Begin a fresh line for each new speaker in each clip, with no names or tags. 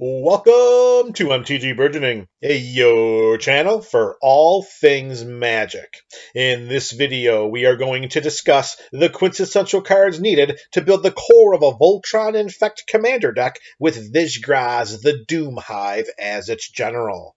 Welcome to MTG Burgeoning, your channel for all things magic. In this video, we are going to discuss the quintessential cards needed to build the core of a Voltron Infect commander deck with Vishgraz the Doomhive as its general.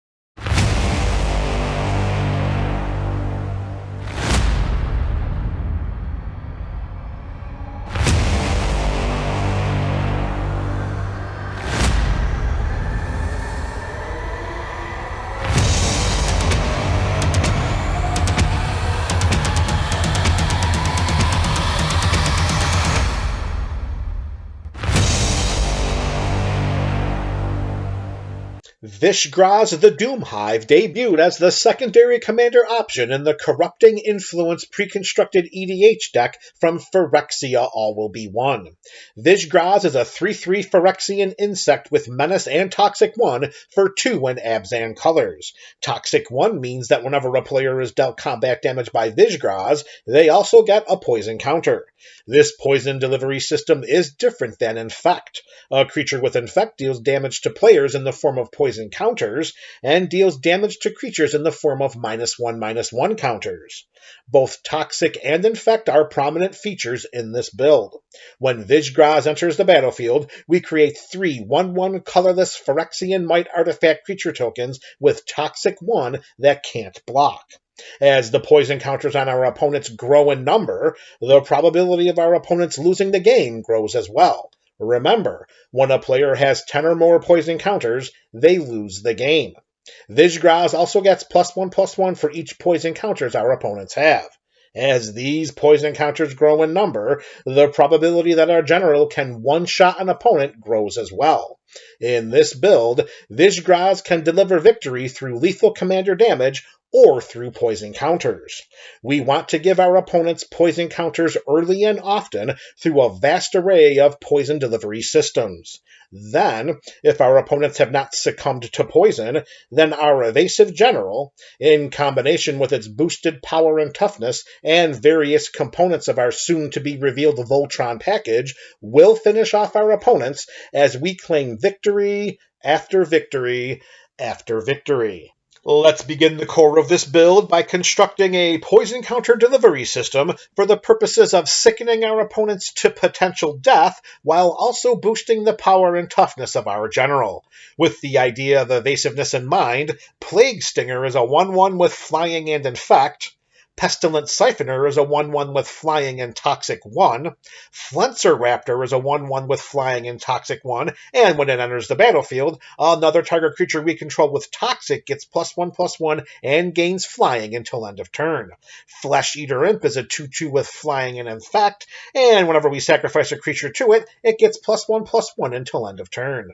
Vishgraz the Doomhive debuted as the secondary commander option in the Corrupting Influence pre-constructed EDH deck from Phyrexia All Will Be One. Vishgraz is a 3/3 Phyrexian insect with Menace and Toxic 1 for 2 in Abzan colors. Toxic 1 means that whenever a player is dealt combat damage by Vishgraz, they also get a poison counter. This poison delivery system is different than Infect. A creature with Infect deals damage to players in the form of poison counters, and deals damage to creatures in the form of -1/-1 counters. Both Toxic and Infect are prominent features in this build. When Vishgraz enters the battlefield, we create 3 1/1 colorless Phyrexian Might artifact creature tokens with Toxic 1 that can't block. As the poison counters on our opponents grow in number, the probability of our opponents losing the game grows as well. Remember, when a player has 10 or more poison counters, they lose the game. Vishgraz also gets +1/+1 for each poison counters our opponents have. As these poison counters grow in number, the probability that our general can one-shot an opponent grows as well. In this build, Vishgraz can deliver victory through lethal commander damage or through poison counters. We want to give our opponents poison counters early and often through a vast array of poison delivery systems. Then, if our opponents have not succumbed to poison, then our evasive general, in combination with its boosted power and toughness and various components of our soon-to-be-revealed Voltron package, will finish off our opponents as we claim victory after victory after victory. Let's begin the core of this build by constructing a poison counter delivery system for the purposes of sickening our opponents to potential death while also boosting the power and toughness of our general. With the idea of evasiveness in mind, Plague Stinger is a 1/1 with flying and infect. Pestilent Siphoner is a 1/1 with flying and Toxic 1. Flencer Raptor is a 1/1 with flying and Toxic 1, and when it enters the battlefield, another target creature we control with Toxic gets +1/+1 and gains flying until end of turn. Flesh Eater Imp is a 2/2 with flying and infect, and whenever we sacrifice a creature to it, it gets +1/+1 until end of turn.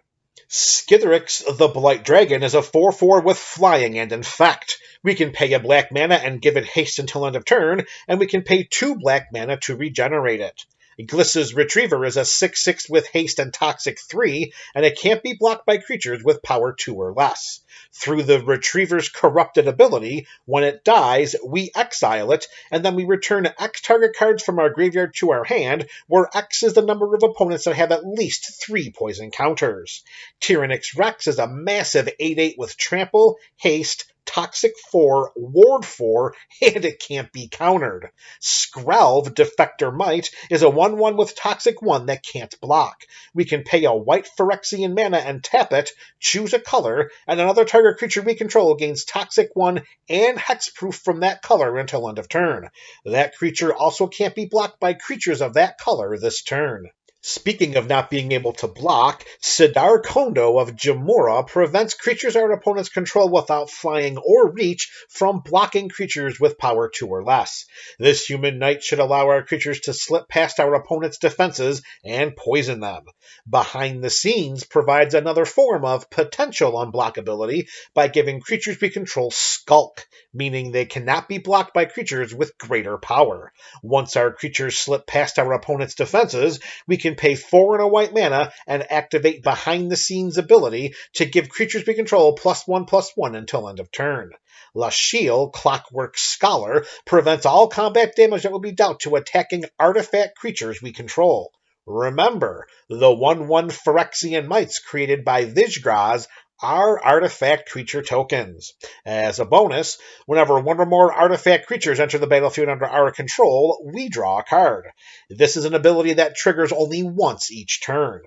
Skithiryx the Blight Dragon is a 4/4 with flying and infect. We can pay a black mana and give it haste until end of turn, and we can pay 2 black mana to regenerate it. Gliss's Retriever is a 6/6 with haste and Toxic 3, and it can't be blocked by creatures with power 2 or less. Through the Retriever's corrupted ability, when it dies, we exile it, and then we return X target cards from our graveyard to our hand, where X is the number of opponents that have at least 3 poison counters. Tyrannix Rex is a massive 8/8 with trample, haste, Toxic 4, Ward 4, and it can't be countered. Skrelv, Defector Might, is a 1/1 with Toxic 1 that can't block. We can pay a white Phyrexian mana and tap it, choose a color, and another target creature we control gains Toxic 1 and Hexproof from that color until end of turn. That creature also can't be blocked by creatures of that color this turn. Speaking of not being able to block, Sidar Kondo of Jamura prevents creatures our opponents control without flying or reach from blocking creatures with power 2 or less. This human knight should allow our creatures to slip past our opponent's defenses and poison them. Behind the Scenes provides another form of potential unblockability by giving creatures we control Skulk, meaning they cannot be blocked by creatures with greater power. Once our creatures slip past our opponent's defenses, we can pay 4 and a white mana and activate Behind the Scenes ability to give creatures we control +1/+1 until end of turn. Lashiel, Clockwork Scholar, prevents all combat damage that will be dealt to attacking artifact creatures we control. Remember, the 1/1 Phyrexian Mites created by Vishgraz are artifact creature tokens. As a bonus, whenever one or more artifact creatures enter the battlefield under our control, we draw a card. This is an ability that triggers only once each turn.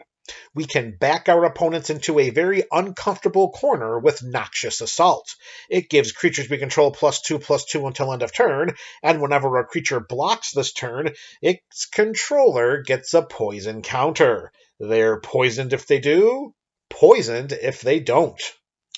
We can back our opponents into a very uncomfortable corner with Noxious Assault. It gives creatures we control +2/+2 until end of turn, and whenever a creature blocks this turn, its controller gets a poison counter. They're poisoned if they do, poisoned if they don't.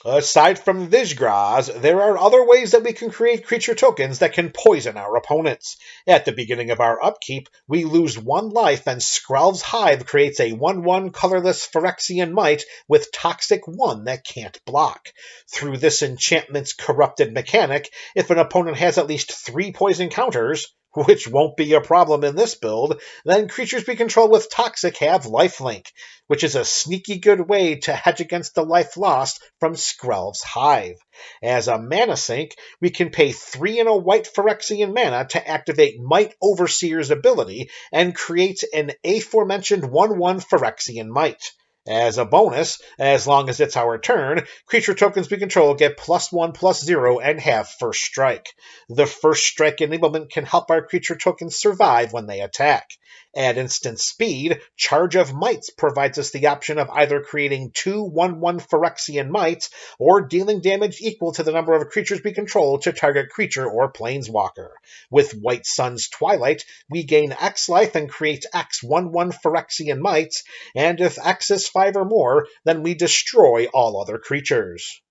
Aside from Vishgraz, there are other ways that we can create creature tokens that can poison our opponents. At the beginning of our upkeep, we lose 1 life and Skrelv's Hive creates a 1/1 colorless Phyrexian Mite with Toxic 1 that can't block. Through this enchantment's corrupted mechanic, if an opponent has at least 3 poison counters, which won't be a problem in this build, then creatures we control with Toxic have lifelink, which is a sneaky good way to hedge against the life lost from Skrelv's Hive. As a mana sink, we can pay 3 and a white Phyrexian mana to activate Might Overseer's ability and create an aforementioned 1/1 Phyrexian Mite. As a bonus, as long as it's our turn, creature tokens we control get +1/+0 and have First Strike. The First Strike enablement can help our creature tokens survive when they attack. At instant speed, Charge of Mites provides us the option of either creating 2 1/1 Phyrexian Mites or dealing damage equal to the number of creatures we control to target creature or planeswalker. With White Sun's Twilight, we gain X life and create X 1/1 Phyrexian Mites, and if X is 5 or more, then we destroy all other creatures.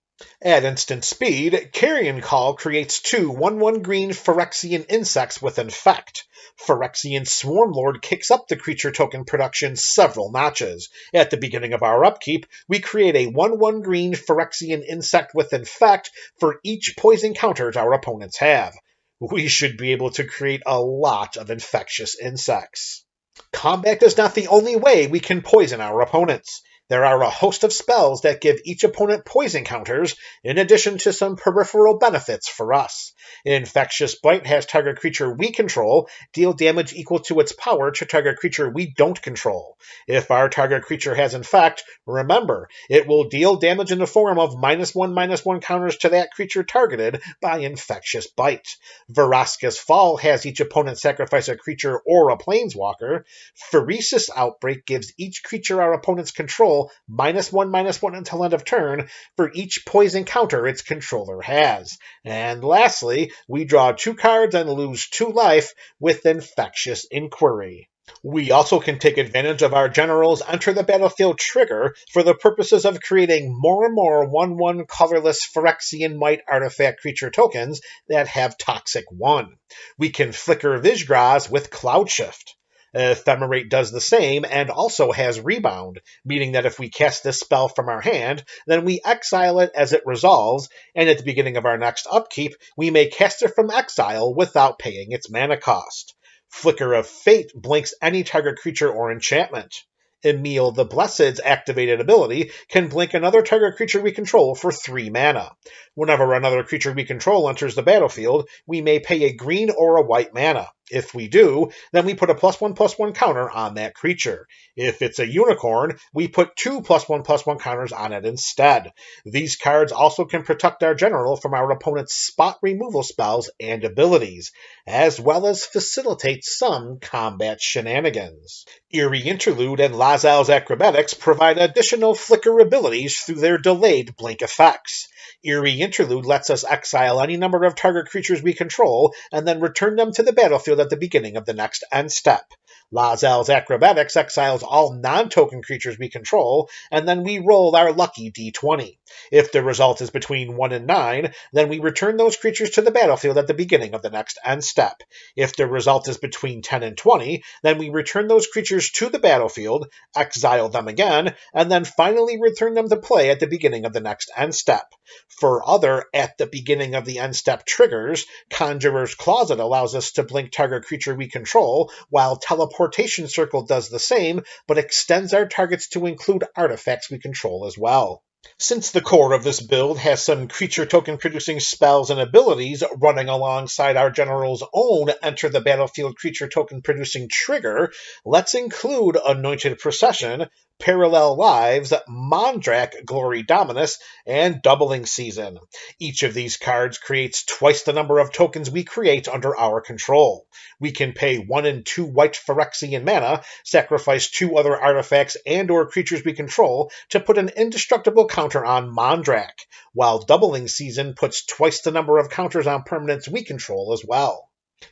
At instant speed, Carrion Call creates 2 1/1 green Phyrexian insects with Infect. Phyrexian Swarmlord kicks up the creature token production several notches. At the beginning of our upkeep, we create a 1/1 green Phyrexian insect with Infect for each poison counters our opponents have. We should be able to create a lot of infectious insects. Combat is not the only way we can poison our opponents. There are a host of spells that give each opponent poison counters, in addition to some peripheral benefits for us. Infectious Bite has target creature we control deal damage equal to its power to target creature we don't control. If our target creature has Infect, remember, it will deal damage in the form of -1/-1 counters to that creature targeted by Infectious Bite. Vraska's Fall has each opponent sacrifice a creature or a planeswalker. Pheresis Outbreak gives each creature our opponents control -1/-1 until end of turn for each poison counter its controller has. And lastly, we draw 2 cards and lose 2 life with Infectious Inquiry. We also can take advantage of our General's Enter the Battlefield trigger for the purposes of creating more and more 1/1 colorless Phyrexian Mite artifact creature tokens that have Toxic 1. We can flicker Vishgraz with Cloud Shift. Ephemerate does the same and also has Rebound, meaning that if we cast this spell from our hand, then we exile it as it resolves, and at the beginning of our next upkeep, we may cast it from exile without paying its mana cost. Flicker of Fate blinks any target creature or enchantment. Emil the Blessed's activated ability can blink another target creature we control for 3 mana. Whenever another creature we control enters the battlefield, we may pay a green or a white mana. If we do, then we put a +1/+1 counter on that creature. If it's a unicorn, we put 2 +1/+1 counters on it instead. These cards also can protect our general from our opponent's spot removal spells and abilities, as well as facilitate some combat shenanigans. Eerie Interlude and Lae'zel's Acrobatics provide additional flicker abilities through their delayed blink effects. Eerie Interlude lets us exile any number of target creatures we control and then return them to the battlefield at the beginning of the next end step. Lae'zel's Acrobatics exiles all non-token creatures we control, and then we roll our lucky d20. If the result is between 1 and 9, then we return those creatures to the battlefield at the beginning of the next end step. If the result is between 10 and 20, then we return those creatures to the battlefield, exile them again, and then finally return them to play at the beginning of the next end step. For other at the beginning of the end step triggers, Conjurer's Closet allows us to blink target creature we control, while Teleportation Circle does the same, but extends our targets to include artifacts we control as well. Since the core of this build has some creature token producing spells and abilities running alongside our general's own enter the battlefield creature token producing trigger, let's include Anointed Procession, Parallel Lives, Mondrak Glory Dominus, and Doubling Season. Each of these cards creates twice the number of tokens we create under our control. We can pay 1 and 2 white Phyrexian mana, sacrifice 2 other artifacts and or creatures we control to put an indestructible counter on Mondrak, while Doubling Season puts twice the number of counters on permanents we control as well.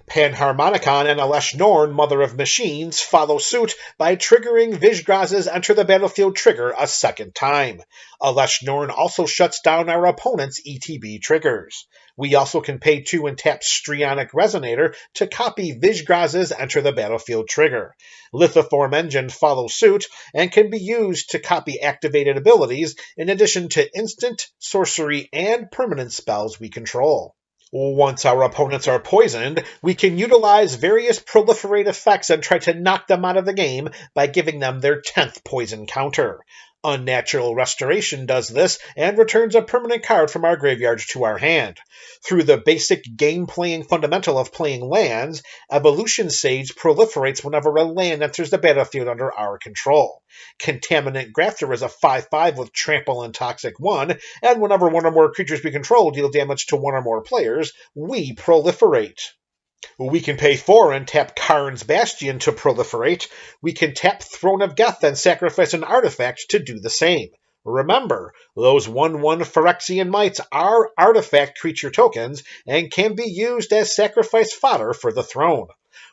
Panharmonicon and Elesh Norn, Mother of Machines, follow suit by triggering Vishgraz's Enter the Battlefield trigger a second time. Elesh Norn also shuts down our opponent's ETB triggers. We also can pay 2 and tap Strionic Resonator to copy Vishgraz's Enter the Battlefield trigger. Lithoform Engine follows suit and can be used to copy activated abilities in addition to instant, sorcery, and permanent spells we control. Once our opponents are poisoned, we can utilize various proliferate effects and try to knock them out of the game by giving them their 10th poison counter. Unnatural Restoration does this and returns a permanent card from our graveyard to our hand. Through the basic game-playing fundamental of playing lands, Evolution Sage proliferates whenever a land enters the battlefield under our control. Contaminant Grafter is a 5/5 with Trample and Toxic 1, and whenever one or more creatures we control deal damage to one or more players, we proliferate. We can pay 4 and tap Karn's Bastion to proliferate. We can tap Throne of Geth and sacrifice an artifact to do the same. Remember, those 1/1 Phyrexian Mites are artifact creature tokens and can be used as sacrifice fodder for the throne.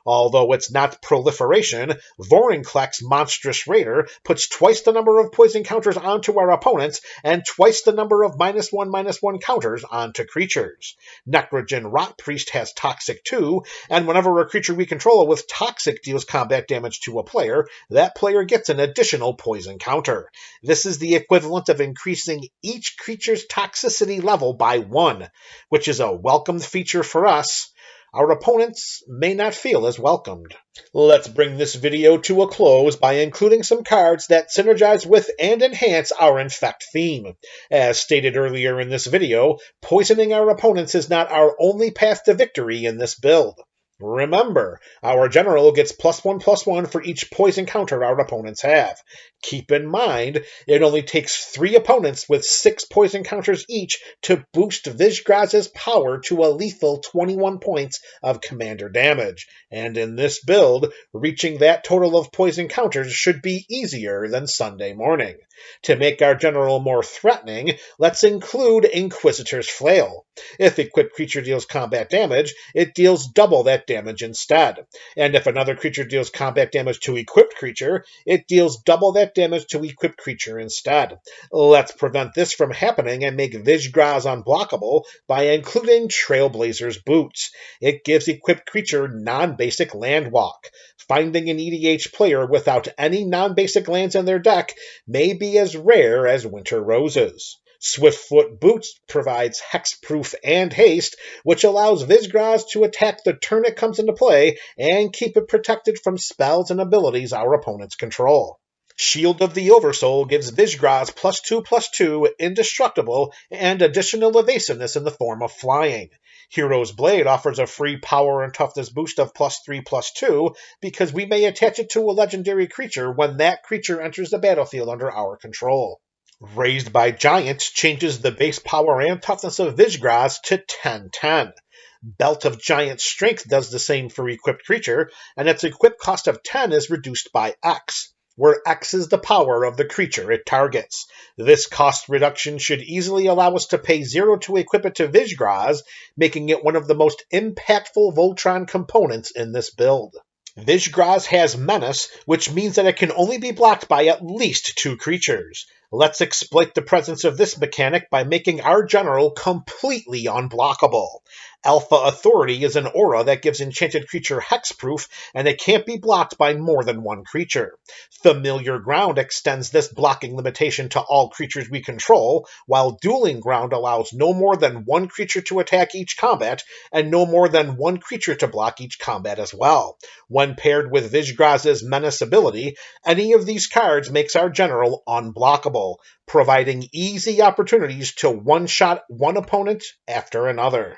Although it's not proliferation, Vorinclex Monstrous Raider puts twice the number of poison counters onto our opponents and twice the number of -1/-1 counters onto creatures. Necrogen Rot Priest has Toxic 2, and whenever a creature we control with Toxic deals combat damage to a player, that player gets an additional poison counter. This is the equivalent of increasing each creature's toxicity level by 1, which is a welcomed feature for us. Our opponents may not feel as welcomed. Let's bring this video to a close by including some cards that synergize with and enhance our Infect theme. As stated earlier in this video, poisoning our opponents is not our only path to victory in this build. Remember, our general gets +1/+1 for each poison counter our opponents have. Keep in mind, it only takes 3 opponents with 6 poison counters each to boost Vishgraz's power to a lethal 21 points of commander damage, and in this build, reaching that total of poison counters should be easier than Sunday morning. To make our general more threatening, let's include Inquisitor's Flail. If equipped creature deals combat damage, it deals double that damage instead. And if another creature deals combat damage to equipped creature, it deals double that damage to equipped creature instead. Let's prevent this from happening and make Vishgraz unblockable by including Trailblazer's Boots. It gives equipped creature non-basic land walk. Finding an EDH player without any non-basic lands in their deck may be as rare as winter roses. Swiftfoot Boots provides hexproof and haste, which allows Vishgraz to attack the turn it comes into play and keep it protected from spells and abilities our opponents control. Shield of the Oversoul gives Vishgraz +2/+2, indestructible, and additional evasiveness in the form of flying. Hero's Blade offers a free power and toughness boost of +3/+2 because we may attach it to a legendary creature when that creature enters the battlefield under our control. Raised by Giants changes the base power and toughness of Vishgraz to 10/10. Belt of Giant Strength does the same for equipped creature, and its equip cost of 10 is reduced by X, where X is the power of the creature it targets. This cost reduction should easily allow us to pay 0 to equip it to Vishgraz, making it one of the most impactful Voltron components in this build. Vishgraz has Menace, which means that it can only be blocked by at least 2 creatures. Let's exploit the presence of this mechanic by making our general completely unblockable. Alpha Authority is an aura that gives enchanted creature hexproof, and it can't be blocked by more than 1 creature. Familiar Ground extends this blocking limitation to all creatures we control, while Dueling Ground allows no more than 1 creature to attack each combat, and no more than 1 creature to block each combat as well. When paired with Vishgraz's Menace ability, any of these cards makes our general unblockable. available, providing easy opportunities to one-shot one opponent after another.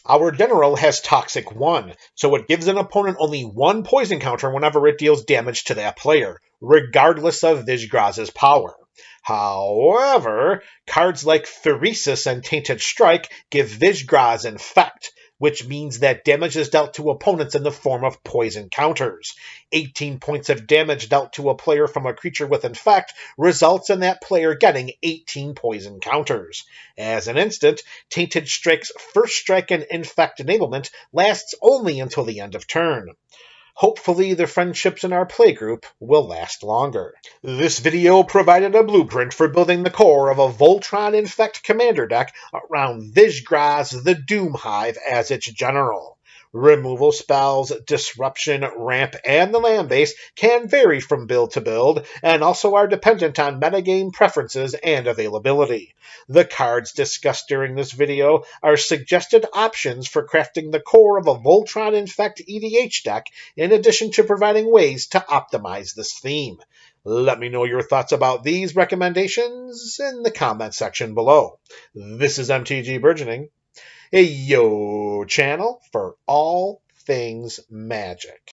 Our general has Toxic 1, so it gives an opponent only one poison counter whenever it deals damage to that player, regardless of Vishgraz's power. However, cards like Pheresis and Tainted Strike give Vishgraz Infect, which means that damage is dealt to opponents in the form of poison counters. 18 points of damage dealt to a player from a creature with Infect results in that player getting 18 poison counters. As an instant, Tainted Strike's first strike and Infect enablement lasts only until the end of turn. Hopefully, the friendships in our playgroup will last longer. This video provided a blueprint for building the core of a Voltron Infect commander deck around Vishgraz the Doomhive as its general. Removal spells, disruption, ramp, and the land base can vary from build to build, and also are dependent on metagame preferences and availability. The cards discussed during this video are suggested options for crafting the core of a Voltron Infect EDH deck, in addition to providing ways to optimize this theme. Let me know your thoughts about these recommendations in the comment section below. This is MTG Burgeoning, a channel for all things magic.